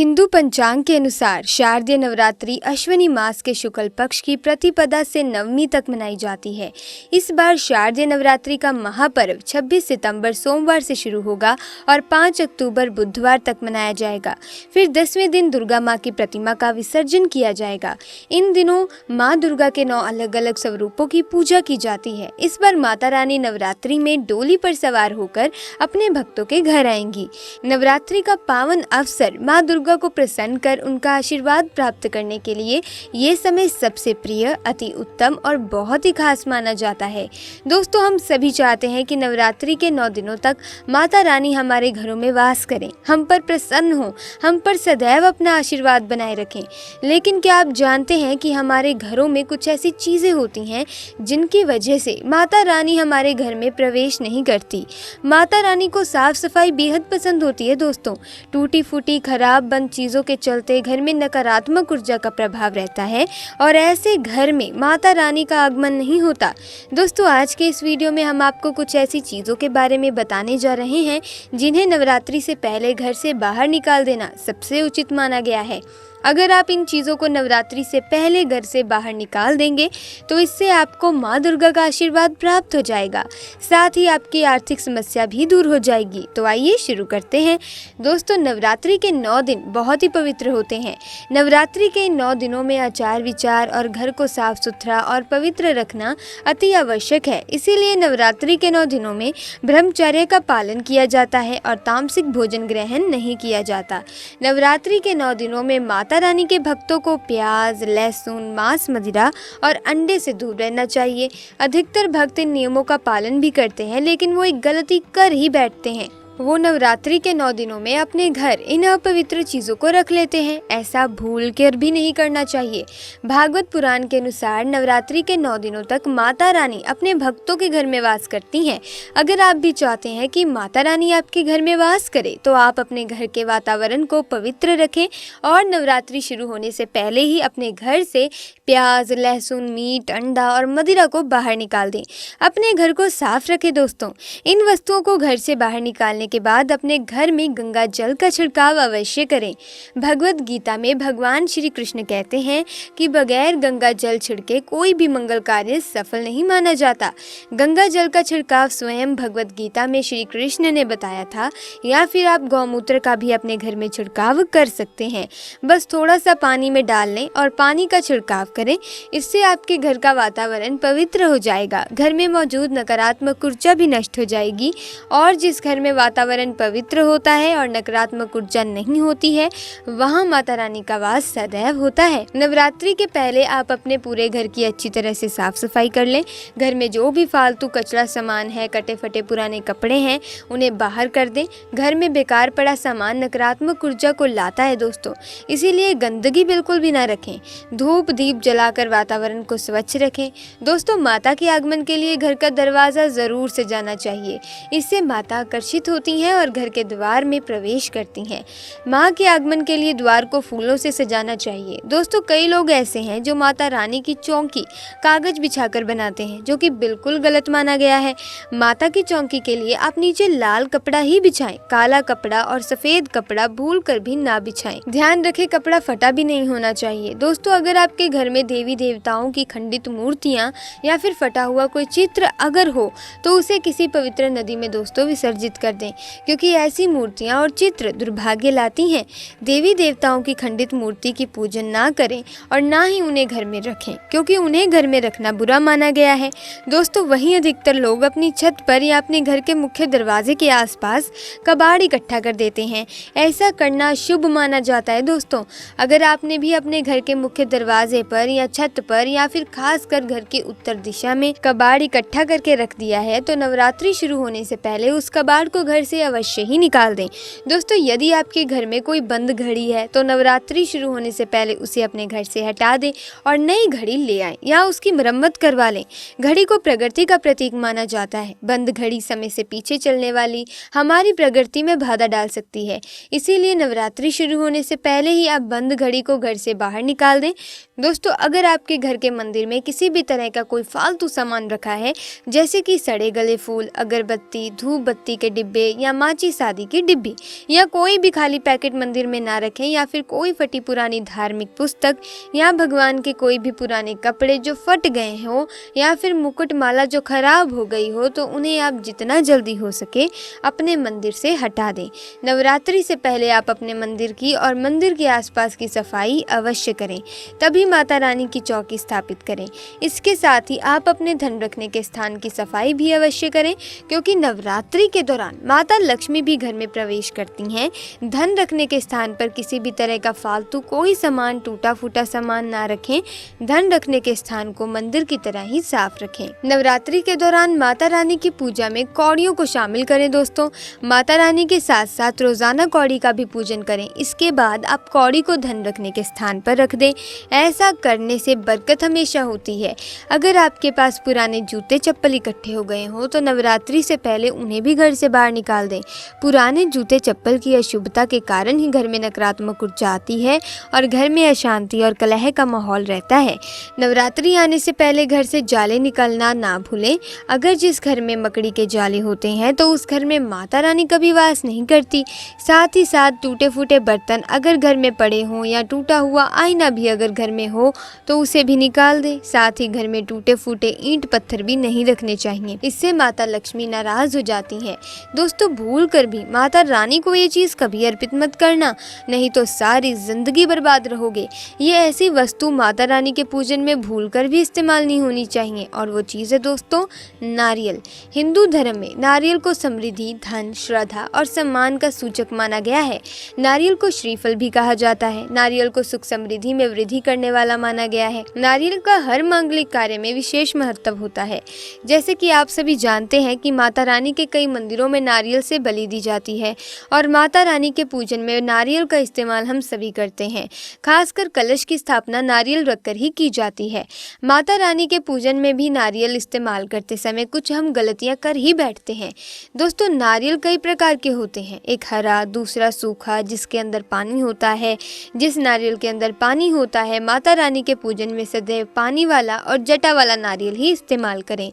हिंदू पंचांग के अनुसार शारदीय नवरात्रि अश्विनी मास के शुक्ल पक्ष की प्रतिपदा से नवमी तक मनाई जाती है। इस बार शारदीय नवरात्रि का महापर्व 26 सितंबर सोमवार से शुरू होगा और 5 अक्टूबर बुधवार तक मनाया जाएगा। फिर 10वें दिन दुर्गा माँ की प्रतिमा का विसर्जन किया जाएगा। इन दिनों माँ दुर्गा के 9 अलग अलग स्वरूपों की पूजा की जाती है। इस बार माता रानी नवरात्रि में डोली पर सवार होकर अपने भक्तों के घर आएंगी। नवरात्रि का पावन अवसर माँ दुर्गा को प्रसन्न कर उनका आशीर्वाद प्राप्त करने के लिए ये समय सबसे प्रिय, अति उत्तम और बहुत ही खास माना जाता है। दोस्तों, हम सभी चाहते हैं कि नवरात्रि के 9 दिनों तक माता रानी हमारे घरों में वास करें, हम पर प्रसन्न हो, हम पर सदैव अपना आशीर्वाद बनाए रखें। लेकिन क्या आप जानते हैं कि हमारे घरों में कुछ ऐसी चीजें होती हैं जिनकी वजह से माता रानी हमारे घर में प्रवेश नहीं करती। माता रानी को साफ सफाई बेहद पसंद होती है। दोस्तों, टूटी फूटी खराब बंद चीजों के चलते घर में नकारात्मक ऊर्जा का प्रभाव रहता है और ऐसे घर में माता रानी का आगमन नहीं होता। दोस्तों, आज के इस वीडियो में हम आपको कुछ ऐसी चीजों के बारे में बताने जा रहे हैं जिन्हें नवरात्रि से पहले घर से बाहर निकाल देना सबसे उचित माना गया है। अगर आप इन चीज़ों को नवरात्रि से पहले घर से बाहर निकाल देंगे तो इससे आपको माँ दुर्गा का आशीर्वाद प्राप्त हो जाएगा, साथ ही आपकी आर्थिक समस्या भी दूर हो जाएगी। तो आइए शुरू करते हैं। दोस्तों, नवरात्रि के 9 दिन बहुत ही पवित्र होते हैं। नवरात्रि के 9 दिनों में आचार विचार और घर को साफ सुथरा और पवित्र रखना अति आवश्यक है। इसीलिए नवरात्रि के 9 दिनों में ब्रह्मचर्य का पालन किया जाता है और तामसिक भोजन ग्रहण नहीं किया जाता। नवरात्रि के 9 दिनों में माता रानी के भक्तों को प्याज, लहसुन, मांस, मदिरा और अंडे से दूर रहना चाहिए। अधिकतर भक्त इन नियमों का पालन भी करते हैं, लेकिन वो एक गलती कर ही बैठते हैं। वो नवरात्रि के 9 दिनों में अपने घर इन अपवित्र चीजों को रख लेते हैं। ऐसा भूल कर भी नहीं करना चाहिए। भागवत पुराण के अनुसार नवरात्रि के 9 दिनों तक माता रानी अपने भक्तों के घर में वास करती हैं। अगर आप भी चाहते हैं कि माता रानी आपके घर में वास करे तो आप अपने घर के वातावरण को पवित्र रखें और नवरात्रि शुरू होने से पहले ही अपने घर से प्याज, लहसुन, मीट, अंडा और मदिरा को बाहर निकाल दें। अपने घर को साफ रखें। दोस्तों, इन वस्तुओं को घर से बाहर निकालने के बाद अपने घर में गंगा जल का छिड़काव अवश्य करें। भगवत गीता में भगवान श्री कृष्ण कहते हैं कि बगैर गंगा जल छिड़के कोई भी मंगल कार्य सफल नहीं माना जाता। गंगा जल का छिड़काव स्वयं भगवत गीता में श्री कृष्ण ने बताया था, या फिर आप गौमूत्र का भी अपने घर में छिड़काव कर सकते हैं। बस थोड़ा सा पानी में डाल लें और पानी का छिड़काव करें। इससे आपके घर का वातावरण पवित्र हो जाएगा। घर में मौजूद नकारात्मक ऊर्जा भी नष्ट हो जाएगी और जिस घर में वातावरण पवित्र होता है और नकारात्मक ऊर्जा नहीं होती है, वहाँ माता रानी का वास सदैव होता है। नवरात्रि के पहले आप अपने पूरे घर की अच्छी तरह से साफ सफाई कर लें। घर में जो भी फालतू कचरा सामान है, कटे फटे पुराने कपड़े हैं, उन्हें बाहर कर दें। घर में बेकार पड़ा सामान नकारात्मक ऊर्जा को लाता है। दोस्तों, इसीलिए गंदगी बिल्कुल भी ना रखें। धूप दीप जलाकर वातावरण को स्वच्छ रखें। दोस्तों, माता के आगमन के लिए घर का दरवाजा जरूर से जाना चाहिए। इससे माता आकर्षित होती हैं और घर के द्वार में प्रवेश करती हैं। माँ के आगमन के लिए द्वार को फूलों से सजाना चाहिए। दोस्तों, कई लोग ऐसे हैं जो माता रानी की चौकी कागज बिछाकर बनाते हैं, जो कि बिल्कुल गलत माना गया है। माता की चौकी के लिए आप नीचे लाल कपड़ा ही बिछाएं। काला कपड़ा और सफेद कपड़ा भूल कर भी ना बिछाएं। ध्यान रखें, कपड़ा फटा भी नहीं होना चाहिए। दोस्तों, अगर आपके घर में देवी देवताओं की खंडित मूर्तियाँ या फिर फटा हुआ कोई चित्र अगर हो तो उसे किसी पवित्र नदी में दोस्तों विसर्जित कर दें, क्योंकि ऐसी मूर्तियां और चित्र दुर्भाग्य लाती हैं। देवी देवताओं की खंडित मूर्ति की पूजन ना करें और ना ही उन्हें घर में रखें, क्योंकि उन्हें घर में रखना बुरा माना गया है। दोस्तों, वहीं अधिकतर लोग अपनी छत पर या अपने घर के मुख्य दरवाजे के आसपास कबाड़ इकट्ठा कर देते हैं। ऐसा करना शुभ माना जाता है। दोस्तों, अगर आपने भी अपने घर के मुख्य दरवाजे पर या छत पर या फिर खासकर घर की उत्तर दिशा में कबाड़ इकट्ठा करके रख दिया है तो नवरात्रि शुरू होने से पहले उस कबाड़ को घर से अवश्य ही निकाल दें। दोस्तों, यदि आपके घर में कोई बंद घड़ी है तो नवरात्रि शुरू होने से पहले उसे अपने घर से हटा दें और नई घड़ी ले आएं या उसकी मरम्मत करवा लें। घड़ी को प्रगति का प्रतीक माना जाता है। बंद घड़ी समय से पीछे चलने वाली हमारी प्रगति में बाधा डाल सकती है। इसीलिए नवरात्रि शुरू होने से पहले ही आप बंद घड़ी को घर से बाहर निकाल दें। दोस्तों, अगर आपके घर के मंदिर में किसी भी तरह का कोई फालतू सामान रखा है, जैसे कि सड़े गले फूल, अगरबत्ती, धूप बत्ती के डिब्बे दिए या माचिस आदि की डिब्बी या कोई भी खाली पैकेट मंदिर में ना रखें, या फिर कोई फटी पुरानी धार्मिक पुस्तक या भगवान के कोई भी पुराने कपड़े जो फट गए हो या फिर मुकुट माला जो खराब हो गई हो, तो उन्हें आप जितना जल्दी हो सके अपने मंदिर से हटा दें। नवरात्रि से पहले आप अपने मंदिर की और मंदिर के आसपास की सफाई अवश्य करें, तभी माता रानी की चौकी स्थापित करें। इसके साथ ही आप अपने धन रखने के स्थान की सफाई भी अवश्य करें, क्योंकि नवरात्रि के दौरान माता लक्ष्मी भी घर में प्रवेश करती हैं। धन रखने के स्थान पर किसी भी तरह का फालतू कोई सामान, टूटा फूटा सामान ना रखें। धन रखने के स्थान को मंदिर की तरह ही साफ रखें। नवरात्रि के दौरान माता रानी की पूजा में कौड़ियों को शामिल करें। दोस्तों, माता रानी के साथ साथ रोजाना कौड़ी का भी पूजन करें। इसके बाद आप कौड़ी को धन रखने के स्थान पर रख दें। ऐसा करने से बरकत हमेशा होती है। अगर आपके पास पुराने जूते चप्पल इकट्ठे हो गए हो तो नवरात्रि से पहले उन्हें भी घर से बाहर निकाल दें। पुराने जूते चप्पल की अशुभता के कारण ही घर में नकारात्मक ऊर्जा आती है और घर में अशांति और कलह का माहौल रहता है। नवरात्रि आने से पहले घर से जाले निकालना ना भूलें। अगर जिस घर में मकड़ी के जाले होते हैं तो उस घर में माता रानी कभी वास नहीं करती। साथ ही साथ टूटे फूटे बर्तन अगर घर में पड़े हों या टूटा हुआ आईना भी अगर घर में हो तो उसे भी निकाल दें। साथ ही घर में टूटे फूटे ईंट पत्थर भी नहीं रखने चाहिए, इससे माता लक्ष्मी नाराज हो जाती हैं। दोस्तों, भूल कर भी माता रानी को ये चीज़ कभी अर्पित मत करना, नहीं तो सारी जिंदगी बर्बाद रहोगे। ये ऐसी वस्तु माता रानी के पूजन में भूल कर भी इस्तेमाल नहीं होनी चाहिए, और वो चीज़ है दोस्तों नारियल। हिंदू धर्म में नारियल को समृद्धि, धन, श्रद्धा और सम्मान का सूचक माना गया है। नारियल को श्रीफल भी कहा जाता है। नारियल को सुख समृद्धि में वृद्धि करने वाला माना गया है। नारियल का हर मांगलिक कार्य में विशेष महत्व होता है। जैसे कि आप सभी जानते हैं कि माता रानी के कई मंदिरों में नारियल से बलि दी जाती है और माता रानी के पूजन में नारियल का इस्तेमाल हम सभी करते हैं। खासकर कलश की स्थापना नारियल रखकर ही की जाती है। माता रानी के पूजन में भी नारियल इस्तेमाल करते समय कुछ हम गलतियां कर ही बैठते हैं। दोस्तों, नारियल कई प्रकार के होते हैं। एक हरा, दूसरा सूखा जिसके अंदर पानी होता है। जिस नारियल के अंदर पानी होता है, माता रानी के पूजन में सदैव पानी वाला और जटा वाला नारियल ही इस्तेमाल करें।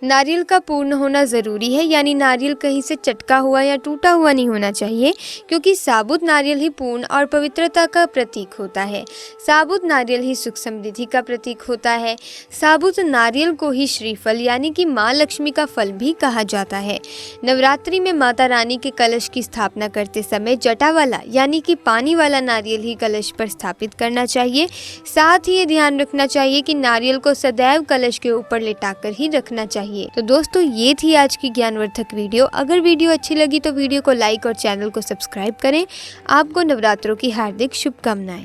नारियल का पूर्ण होना ज़रूरी है, यानी नारियल कहीं से चटका हुआ या टूटा हुआ नहीं होना चाहिए, क्योंकि साबुत नारियल ही पूर्ण और पवित्रता का प्रतीक होता है। साबुत नारियल ही सुख समृद्धि का प्रतीक होता है। साबुत नारियल को ही श्रीफल यानी कि माँ लक्ष्मी का फल भी कहा जाता है। नवरात्रि में माता रानी के कलश की स्थापना करते समय जटा वाला यानी कि पानी वाला नारियल ही कलश पर स्थापित करना चाहिए। साथ ही ये ध्यान रखना चाहिए कि नारियल को सदैव कलश के ऊपर लेटाकर ही रखना चाहिए। तो दोस्तों, ये थी आज की ज्ञानवर्धक वीडियो। अगर वीडियो अच्छी लगी तो वीडियो को लाइक और चैनल को सब्सक्राइब करें। आपको नवरात्रों की हार्दिक शुभकामनाएं।